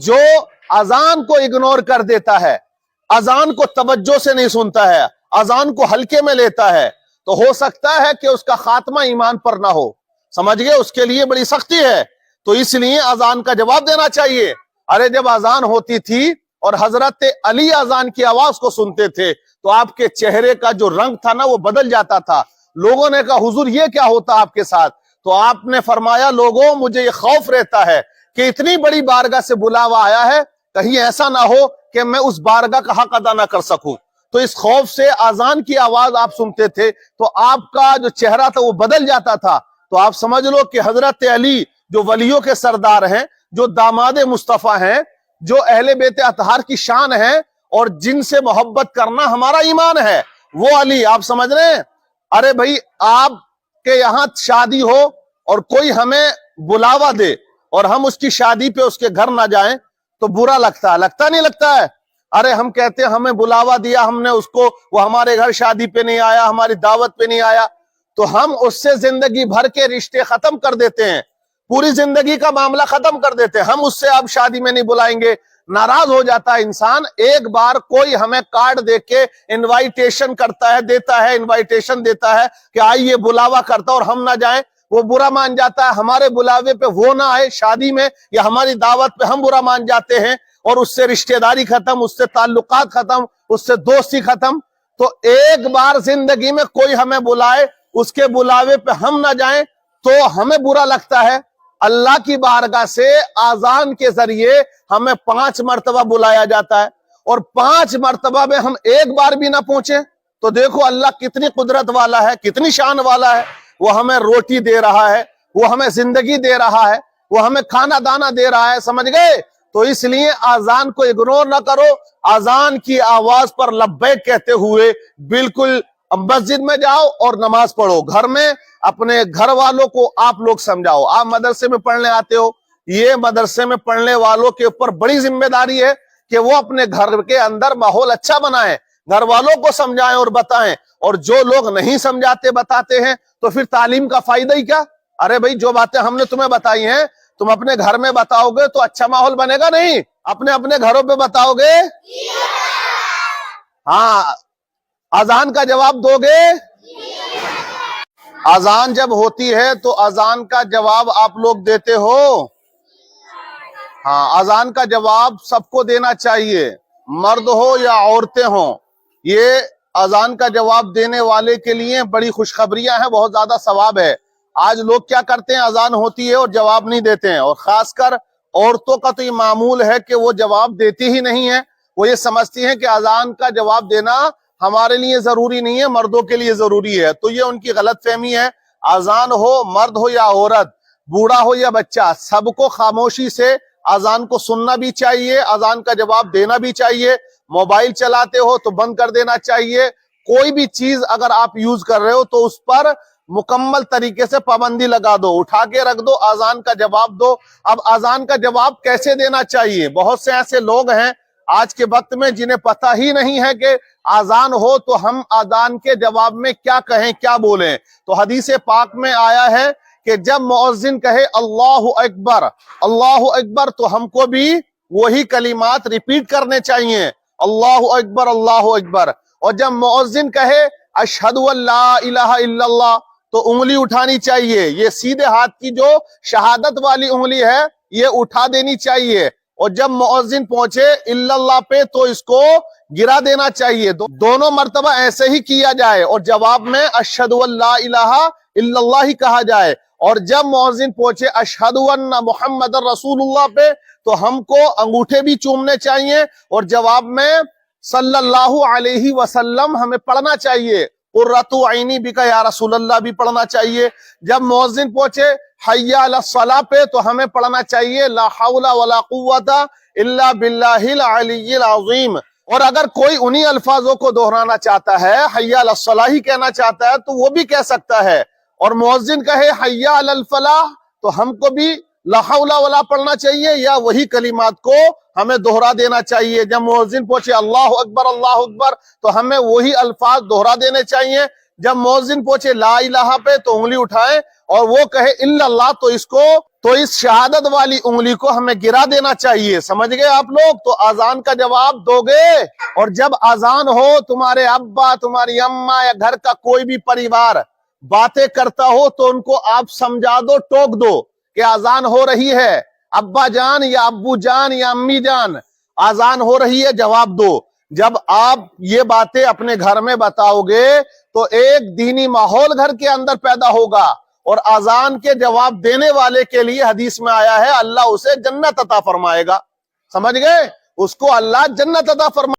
جو اذان کو اگنور کر دیتا ہے، اذان کو توجہ سے نہیں سنتا ہے، اذان کو ہلکے میں لیتا ہے، تو ہو سکتا ہے کہ اس کا خاتمہ ایمان پر نہ ہو. سمجھ گئے؟ اس کے لیے بڑی سختی ہے. تو اس لیے اذان کا جواب دینا چاہیے. ارے جب اذان ہوتی تھی اور حضرت علی اذان کی آواز کو سنتے تھے تو آپ کے چہرے کا جو رنگ تھا نا وہ بدل جاتا تھا. لوگوں نے کہا حضور یہ کیا ہوتا آپ کے ساتھ؟ تو آپ نے فرمایا لوگوں مجھے یہ خوف رہتا ہے کہ اتنی بڑی بارگاہ سے بلاوا آیا ہے، کہیں ایسا نہ ہو کہ میں اس بارگاہ کا حق ادا نہ کر سکوں. تو اس خوف سے اذان کی آواز آپ سنتے تھے تو آپ کا جو چہرہ تھا وہ بدل جاتا تھا. تو آپ سمجھ لو کہ حضرت علی جو ولیوں کے سردار ہیں، جو داماد مصطفیٰ ہیں، جو اہل بیت اطہار کی شان ہیں اور جن سے محبت کرنا ہمارا ایمان ہے، وہ علی آپ سمجھ رہے ہیں. ارے بھائی آپ کے یہاں شادی ہو اور کوئی ہمیں بلاوا دے اور ہم اس کی شادی پہ اس کے گھر نہ جائیں تو برا لگتا نہیں لگتا ہے؟ ارے ہم کہتے ہیں ہمیں بلاوا دیا ہم نے اس کو، وہ ہمارے گھر شادی پہ نہیں آیا، ہماری دعوت پہ نہیں آیا، تو ہم اس سے زندگی بھر کے رشتے ختم کر دیتے ہیں، پوری زندگی کا معاملہ ختم کر دیتے ہیں. ہم اس سے اب شادی میں نہیں بلائیں گے. ناراض ہو جاتا ہے انسان. ایک بار کوئی ہمیں کارڈ دے کے انوائٹیشن کرتا ہے، دیتا ہے، انوائٹیشن دیتا ہے کہ آئیے بلاوا کرتا اور ہم نہ جائیں، وہ برا مان جاتا ہے. ہمارے بلاوے پہ وہ نہ آئے شادی میں یا ہماری دعوت پہ ہم برا مان جاتے ہیں اور اس سے رشتہ داری ختم، اس سے تعلقات ختم، اس سے دوستی ختم. تو ایک بار زندگی میں کوئی ہمیں بلائے، اس کے بلاوے پہ ہم نہ جائیں تو ہمیں برا لگتا ہے. اللہ کی بارگاہ سے اذان کے ذریعے ہمیں 5 مرتبہ بلایا جاتا ہے اور 5 مرتبہ میں ہم ایک بار بھی نہ پہنچے تو دیکھو اللہ کتنی قدرت والا ہے، کتنی شان والا ہے. وہ ہمیں روٹی دے رہا ہے، وہ ہمیں زندگی دے رہا ہے، وہ ہمیں کھانا دانا دے رہا ہے. سمجھ گئے؟ تو اس لیے اذان کو اگنور نہ کرو. اذان کی آواز پر لبیک کہتے ہوئے بالکل مسجد میں جاؤ اور نماز پڑھو. گھر میں اپنے گھر والوں کو آپ لوگ سمجھاؤ. آپ مدرسے میں پڑھنے آتے ہو، یہ مدرسے میں پڑھنے والوں کے اوپر بڑی ذمہ داری ہے کہ وہ اپنے گھر کے اندر ماحول اچھا بنائیں، گھر والوں کو سمجھائیں اور بتائیں. اور جو لوگ نہیں سمجھاتے بتاتے ہیں تو پھر تعلیم کا فائدہ ہی کیا؟ ارے بھائی جو باتیں ہم نے تمہیں بتائی ہیں تم اپنے گھر میں بتاؤ گے تو اچھا ماحول بنے گا نہیں؟ اپنے گھروں پہ بتاؤ گے؟ ہاں. اذان کا جواب دو گے؟ اذان جب ہوتی ہے تو اذان کا جواب آپ لوگ دیتے ہو؟ ہاں. اذان کا جواب سب کو دینا چاہیے، مرد ہو یا عورتیں ہوں. یہ اذان کا جواب دینے والے کے لیے بڑی خوشخبریاں ہیں، بہت زیادہ ثواب ہے. آج لوگ کیا کرتے ہیں، اذان ہوتی ہے اور جواب نہیں دیتے ہیں، اور خاص کر عورتوں کا تو یہ معمول ہے کہ وہ جواب دیتی ہی نہیں ہے. وہ یہ سمجھتی ہیں کہ اذان کا جواب دینا ہمارے لیے ضروری نہیں ہے، مردوں کے لیے ضروری ہے. تو یہ ان کی غلط فہمی ہے. اذان ہو، مرد ہو یا عورت، بوڑھا ہو یا بچہ، سب کو خاموشی سے اذان کو سننا بھی چاہیے، اذان کا جواب دینا بھی چاہیے. موبائل چلاتے ہو تو بند کر دینا چاہیے. کوئی بھی چیز اگر آپ یوز کر رہے ہو تو اس پر مکمل طریقے سے پابندی لگا دو، اٹھا کے رکھ دو، اذان کا جواب دو. اب اذان کا جواب کیسے دینا چاہیے؟ بہت سے ایسے لوگ ہیں آج کے وقت میں جنہیں پتہ ہی نہیں ہے کہ اذان ہو تو ہم اذان کے جواب میں کیا کہیں، کیا بولیں. تو حدیث پاک میں آیا ہے کہ جب مؤذن کہے اللہ اکبر اللہ اکبر تو ہم کو بھی وہی کلمات ریپیٹ کرنے چاہیے، اللہ اکبر اللہ اکبر. اور جب مؤذن کہے اشہد ان لا الہ الا اللہ تو انگلی اٹھانی چاہیے. یہ سیدھے ہاتھ کی جو شہادت والی انگلی ہے یہ اٹھا دینی چاہیے. اور جب مؤذن پہنچے الا اللہ پہ تو اس کو گرا دینا چاہیے. دونوں مرتبہ ایسے ہی کیا جائے اور جواب میں اشہد ان لا الہ الا اللہ ہی کہا جائے. اور جب مؤذن پہنچے اشہد ان محمد رسول اللہ پہ تو ہم کو انگوٹھے بھی چومنے چاہیے اور جواب میں صلی اللہ علیہ وسلم ہمیں پڑھنا چاہیے. قرۃ عینی بک یا رسول اللہ بھی پڑھنا چاہیے. جب مؤذن پہنچے حی علی الصلاۃ پہ تو ہمیں پڑھنا چاہیے لا حول ولا قوت الا باللہ العلی العظیم. اور اگر کوئی انہی الفاظوں کو دہرانا چاہتا ہے، حی علی الصلاۃ ہی کہنا چاہتا ہے تو وہ بھی کہہ سکتا ہے. اور مؤذن کہے حی علی الفلاح تو ہم کو بھی لا حول ولا پڑھنا چاہیے یا وہی کلمات کو ہمیں دہرا دینا چاہیے. جب مؤذن پہنچے اللہ اکبر تو ہمیں وہی الفاظ دہرا دینے چاہیے. جب مؤذن پہنچے لا الہ پہ تو انگلی اٹھائیں اور وہ کہے الا اللہ تو اس کو تو اس شہادت والی انگلی کو ہمیں گرا دینا چاہیے. سمجھ گئے آپ لوگ؟ تو اذان کا جواب دو گے. اور جب اذان ہو تمہارے ابا تمہاری اماں یا گھر کا کوئی بھی پریوار باتیں کرتا ہو تو ان کو آپ سمجھا دو, ٹوک دو کہ اذان ہو رہی ہے. ابا جان یا ابو جان یا امی جان اذان ہو رہی ہے, جواب دو. جب آپ یہ باتیں اپنے گھر میں بتاؤ گے تو ایک دینی ماحول گھر کے اندر پیدا ہوگا, اور اذان کے جواب دینے والے کے لیے حدیث میں آیا ہے اللہ اسے جنت عطا فرمائے گا. سمجھ گئے؟ اس کو اللہ جنت عطا فرمائے